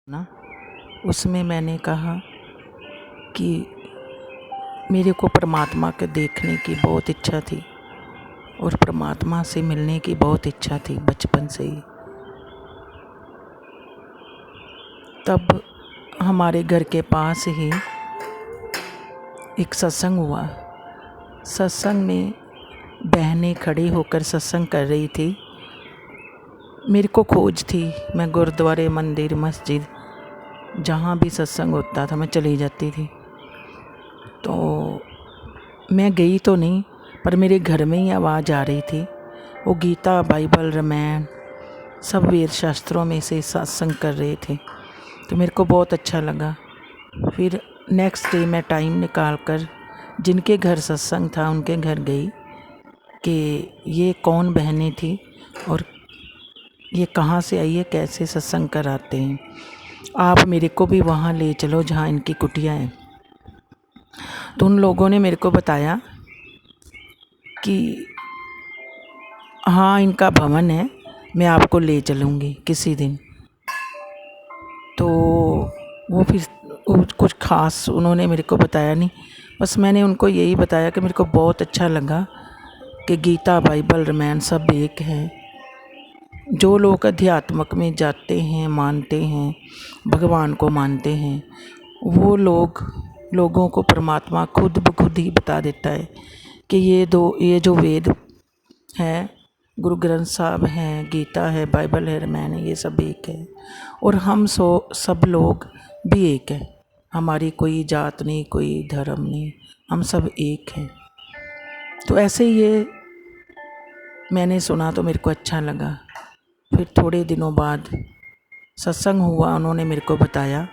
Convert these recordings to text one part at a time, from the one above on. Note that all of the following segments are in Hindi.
ना उसमें मैंने कहा कि मेरे को परमात्मा के देखने की बहुत इच्छा थी और परमात्मा से मिलने की बहुत इच्छा थी बचपन से ही। तब हमारे घर के पास ही एक सत्संग हुआ। सत्संग में बहनें खड़ी होकर सत्संग कर रही थी। मेरे को खोज थी, मैं गुरुद्वारे, मंदिर, मस्जिद जहाँ भी सत्संग होता था मैं चली जाती थी। तो मैं गई तो नहीं, पर मेरे घर में ही आवाज़ आ रही थी। वो गीता, बाइबल, रामायण सब वेद शास्त्रों में से सत्संग कर रहे थे। तो मेरे को बहुत अच्छा लगा। फिर नेक्स्ट डे मैं टाइम निकाल कर जिनके घर सत्संग था उनके घर गई कि ये कौन बहनें थी और ये कहाँ से आई है, कैसे सत्संग कराते हैं, आप मेरे को भी वहाँ ले चलो जहाँ इनकी कुटिया है। तो उन लोगों ने मेरे को बताया कि हाँ इनका भवन है, मैं आपको ले चलूँगी किसी दिन। तो वो फिर कुछ ख़ास उन्होंने मेरे को बताया नहीं, बस मैंने उनको यही बताया कि मेरे को बहुत अच्छा लगा कि गीता, बाइबल, रामायण सब एक है। जो लोग अध्यात्मक में जाते हैं, मानते हैं, भगवान को मानते हैं, वो लोगों को परमात्मा खुद ब खुद ही बता देता है कि ये जो वेद है, गुरु ग्रंथ साहब हैं, गीता है, बाइबल है, रामायण है, ये सब एक है और हम सब लोग भी एक हैं। हमारी कोई जात नहीं, कोई धर्म नहीं, हम सब एक हैं। तो ऐसे ये मैंने सुना तो मेरे को अच्छा लगा। फिर थोड़े दिनों बाद सत्संग हुआ। उन्होंने मेरे को बताया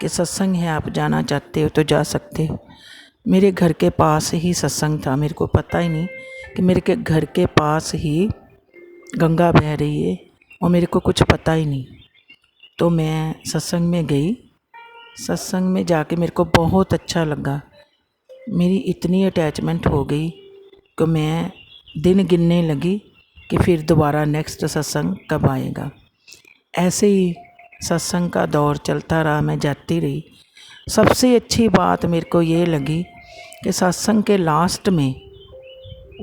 कि सत्संग है, आप जाना चाहते हो तो जा सकते हो। मेरे घर के पास ही सत्संग था। मेरे को पता ही नहीं कि मेरे के घर के पास ही गंगा बह रही है और मेरे को कुछ पता ही नहीं। तो मैं सत्संग में गई। सत्संग में जाके मेरे को बहुत अच्छा लगा। मेरी इतनी अटैचमेंट हो गई कि मैं दिन गिनने लगी कि फिर दोबारा नेक्स्ट सत्संग कब आएगा। ऐसे ही सत्संग का दौर चलता रहा, मैं जाती रही। सबसे अच्छी बात मेरे को ये लगी कि सत्संग के लास्ट में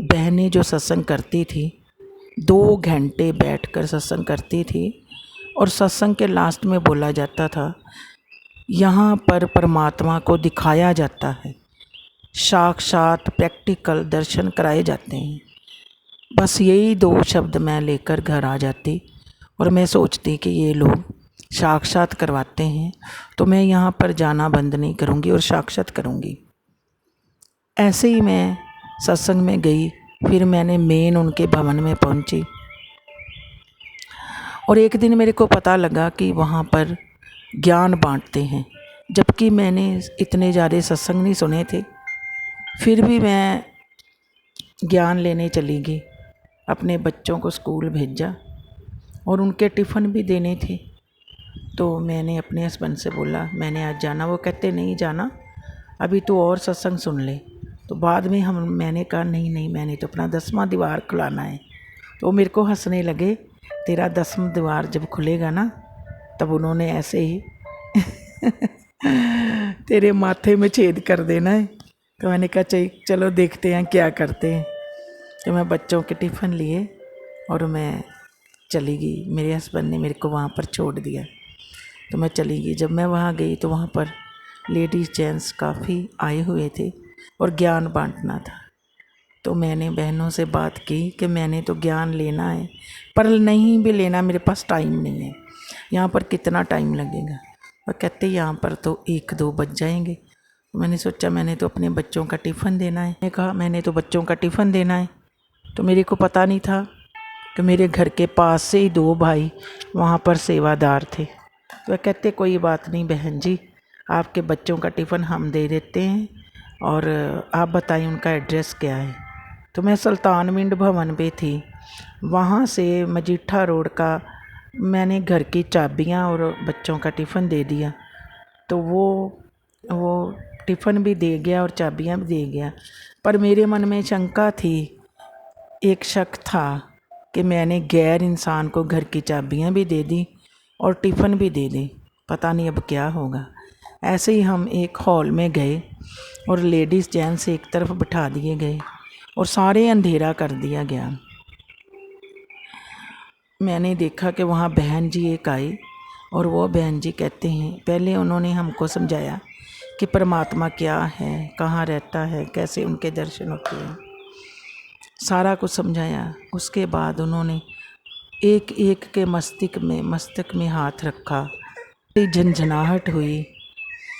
बहनें जो सत्संग करती थी, 2 घंटे बैठकर सत्संग करती थी और सत्संग के लास्ट में बोला जाता था, यहाँ पर परमात्मा को दिखाया जाता है, साक्षात प्रैक्टिकल दर्शन कराए जाते हैं। बस यही 2 शब्द मैं लेकर घर आ जाती और मैं सोचती कि ये लोग साक्षात करवाते हैं तो मैं यहाँ पर जाना बंद नहीं करूँगी और साक्षात करूँगी। ऐसे ही मैं सत्संग में गई। फिर मैंने मेन उनके भवन में पहुँची और एक दिन मेरे को पता लगा कि वहाँ पर ज्ञान बांटते हैं, जबकि मैंने इतने ज़्यादा सत्संग नहीं सुने थे। फिर भी मैं ज्ञान लेने चली गई। अपने बच्चों को स्कूल भेजा और उनके टिफ़िन भी देने थे। तो मैंने अपने हस्बैंड से बोला मैंने आज जाना। वो कहते नहीं जाना, अभी तो और सत्संग सुन ले। तो बाद में मैंने कहा नहीं, मैंने तो अपना 10वां द्वार खुलाना है। तो वो मेरे को हंसने लगे, तेरा 10वां द्वार जब खुलेगा ना तब उन्होंने ऐसे ही तेरे माथे में छेद कर देना है। तो मैंने कहा चलो देखते हैं क्या करते हैं। तो मैं बच्चों के टिफ़िन लिए और मैं चली गई। मेरे हस्बैंड ने मेरे को वहाँ पर छोड़ दिया तो मैं चली गई। जब मैं वहाँ गई तो वहाँ पर लेडीज़ जेंट्स काफ़ी आए हुए थे और ज्ञान बांटना था। तो मैंने बहनों से बात की कि मैंने तो ज्ञान लेना है, पर नहीं भी लेना, मेरे पास टाइम नहीं है। यहाँ पर कितना टाइम लगेगा? और कहते यहाँ पर तो 1-2 बज जाएंगे। मैंने सोचा मैंने तो अपने बच्चों का टिफ़िन देना है। मैंने कहा मैंने तो बच्चों का टिफ़िन देना है। तो मेरे को पता नहीं था कि मेरे घर के पास से ही 2 भाई वहाँ पर सेवादार थे। तो वह कहते कोई बात नहीं बहन जी, आपके बच्चों का टिफ़िन हम दे देते हैं और आप बताइए उनका एड्रेस क्या है। तो मैं सुल्तान मिंड भवन पे थी। वहाँ से मजीठा रोड का मैंने घर की चाबियाँ और बच्चों का टिफ़िन दे दिया। तो वो टिफ़िन भी दे गया और चाबियाँ भी दे गया। पर मेरे मन में शंका थी, एक शक था कि मैंने गैर इंसान को घर की चाबियाँ भी दे दी और टिफ़िन भी दे दी। पता नहीं अब क्या होगा। ऐसे ही हम एक हॉल में गए और लेडीज़ जेंट्स एक तरफ बिठा दिए गए और सारे अंधेरा कर दिया गया। मैंने देखा कि वहाँ बहन जी एक आई और वो बहन जी कहते हैं, पहले उन्होंने हमको समझाया कि परमात्मा क्या है, कहाँ रहता है, कैसे उनके दर्शन होते हैं, सारा कुछ समझाया। उसके बाद उन्होंने एक एक के मस्तक में हाथ रखा, झंझनाहट हुई,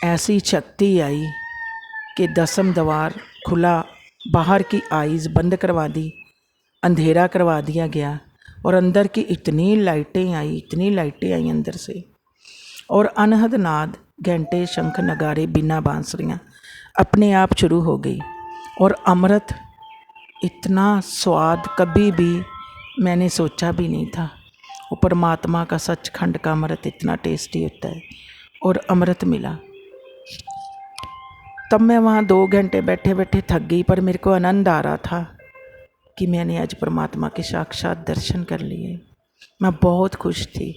ऐसी शक्ति आई कि दसम द्वार खुला, बाहर की आइज़ बंद करवा दी, अंधेरा करवा दिया गया और अंदर की इतनी लाइटें आई अंदर से, और अनहद नाद, घंटे, शंख, नगारे, बिना बांसुरियाँ अपने आप शुरू हो गई। और अमृत, इतना स्वाद कभी भी मैंने सोचा भी नहीं था। वो परमात्मा का सचखंड का अमृत इतना टेस्टी होता है, और अमृत मिला। तब मैं वहाँ 2 घंटे बैठे बैठे थक गई, पर मेरे को आनंद आ रहा था कि मैंने आज परमात्मा के साक्षात दर्शन कर लिए। मैं बहुत खुश थी।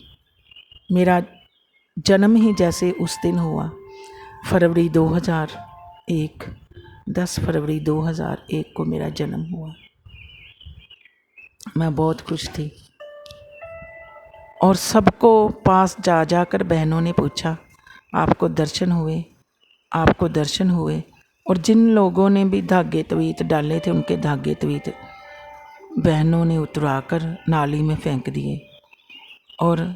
मेरा जन्म ही जैसे उस दिन हुआ, फरवरी 2001, 10 फरवरी 2001 को मेरा जन्म हुआ। मैं बहुत खुश थी। और सबको पास जा जाकर बहनों ने पूछा, आपको दर्शन हुए, आपको दर्शन हुए। और जिन लोगों ने भी धागे तवीत डाले थे, उनके धागे तवीत बहनों ने उतराकर नाली में फेंक दिए। और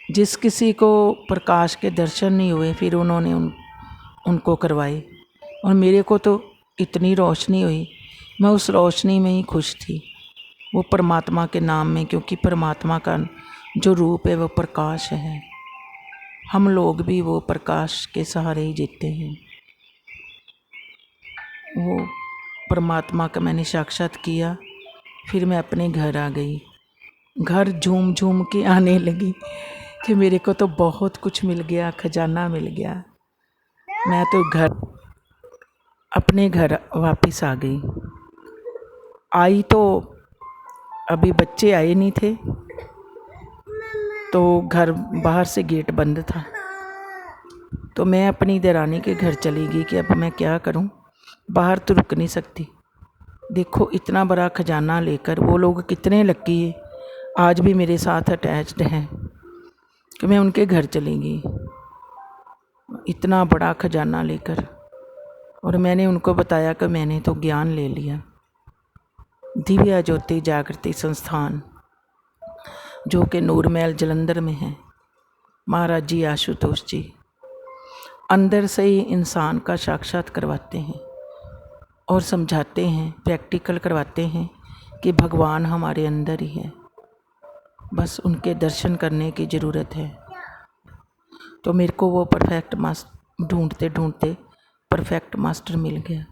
जिस किसी को प्रकाश के दर्शन नहीं हुए, फिर उन्होंने उनको करवाए। और मेरे को तो इतनी रोशनी हुई, मैं उस रोशनी में ही खुश थी, वो परमात्मा के नाम में, क्योंकि परमात्मा का जो रूप है वो प्रकाश है। हम लोग भी वो प्रकाश के सहारे ही जीते हैं। वो परमात्मा का मैंने साक्षात किया। फिर मैं अपने घर आ गई। घर झूम झूम के आने लगी कि मेरे को तो बहुत कुछ मिल गया, खजाना मिल गया। मैं तो अपने घर वापस आ गई। आई तो अभी बच्चे आए नहीं थे, तो घर बाहर से गेट बंद था। तो मैं अपनी देरानी के घर चली गई कि अब मैं क्या करूं, बाहर तो रुक नहीं सकती। देखो इतना बड़ा खजाना लेकर वो लोग कितने लकी है, आज भी मेरे साथ अटैच्ड हैं कि मैं उनके घर चली गई इतना बड़ा खजाना लेकर। और मैंने उनको बताया कि मैंने तो ज्ञान ले लिया। दिव्या ज्योति जागृति संस्थान, जो कि नूर महल जलंधर में है, महाराज जी आशुतोष जी अंदर से ही इंसान का साक्षात करवाते हैं और समझाते हैं, प्रैक्टिकल करवाते हैं कि भगवान हमारे अंदर ही है, बस उनके दर्शन करने की ज़रूरत है। तो मेरे को वो परफेक्ट मास्टर ढूंढते ढूंढते परफेक्ट मास्टर मिल गया।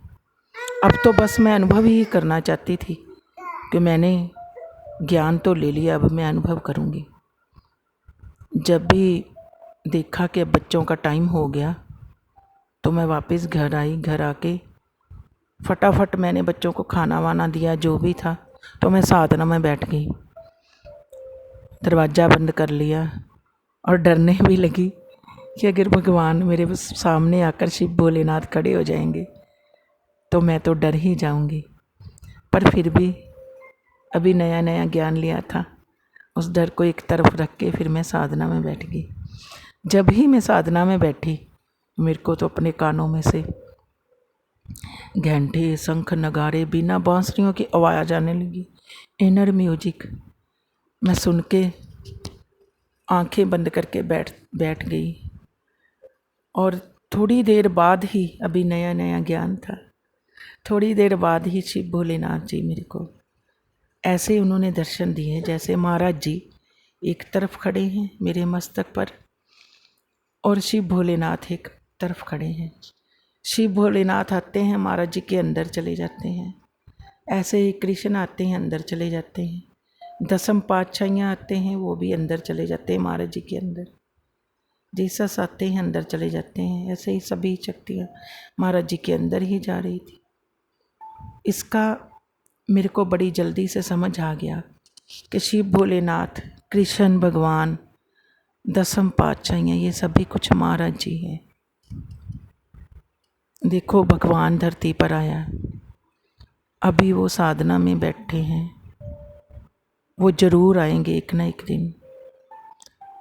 अब तो बस मैं अनुभव ही करना चाहती थी कि मैंने ज्ञान तो ले लिया, अब मैं अनुभव करूँगी। जब भी देखा कि अब बच्चों का टाइम हो गया, तो मैं वापस घर आई। घर आके फटाफट मैंने बच्चों को खाना वाना दिया, जो भी था, तो मैं साधना में बैठ गई, दरवाज़ा बंद कर लिया और डरने भी लगी कि अगर भगवान मेरे सामने आकर शिव भोलेनाथ खड़े हो जाएंगे तो मैं तो डर ही जाऊंगी। पर फिर भी अभी नया नया ज्ञान लिया था, उस डर को एक तरफ रख के फिर मैं साधना में बैठ गई। जब ही मैं साधना में बैठी, मेरे को तो अपने कानों में से घंटे, शंख, नगारे, बिना बांसुरियों की आवाज़ आने लगी, इनर म्यूजिक। मैं सुन के आंखें बंद करके बैठ गई। और थोड़ी देर बाद ही, अभी नया नया ज्ञान था, थोड़ी देर बाद ही शिव भोलेनाथ जी मेरे को ऐसे उन्होंने दर्शन दिए जैसे महाराज जी एक तरफ खड़े हैं मेरे मस्तक पर और शिव भोलेनाथ एक तरफ खड़े हैं। शिव भोलेनाथ आते हैं, महाराज जी के अंदर चले जाते हैं। ऐसे ही कृष्ण आते हैं, अंदर चले जाते हैं। दसम पातशाहियाँ आते हैं, वो भी अंदर चले जाते हैं महाराज जी के अंदर। जीसस आते हैं, अंदर चले जाते हैं। ऐसे ही सभी शक्तियाँ महाराज जी के अंदर ही जा रही थी। इसका मेरे को बड़ी जल्दी से समझ आ गया कि शिव भोलेनाथ, कृष्ण भगवान दसम पातशाही हैं, ये सभी कुछ महाराज जी हैं। देखो भगवान धरती पर आया, अभी वो साधना में बैठे हैं, वो ज़रूर आएंगे एक ना एक दिन,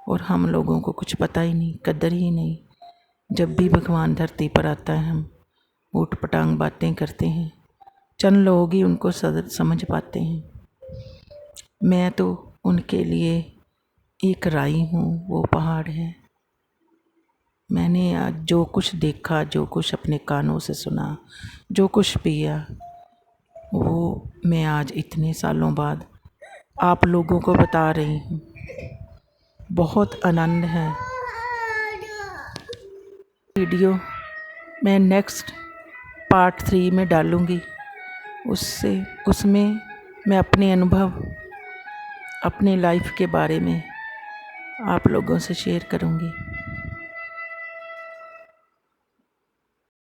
और हम लोगों को कुछ पता ही नहीं, कदर ही नहीं। जब भी भगवान धरती पर आता है हम ऊट पटांग बातें करते हैं, चंद लोग ही उनको समझ पाते हैं। मैं तो उनके लिए एक राई हूँ, वो पहाड़ है। मैंने आज जो कुछ देखा, जो कुछ अपने कानों से सुना, जो कुछ पिया, वो मैं आज इतने सालों बाद आप लोगों को बता रही हूँ। बहुत आनंद है। वीडियो मैं नेक्स्ट पार्ट 3 में डालूँगी, उसमें मैं अपने अनुभव, अपने लाइफ के बारे में आप लोगों से शेयर करूँगी।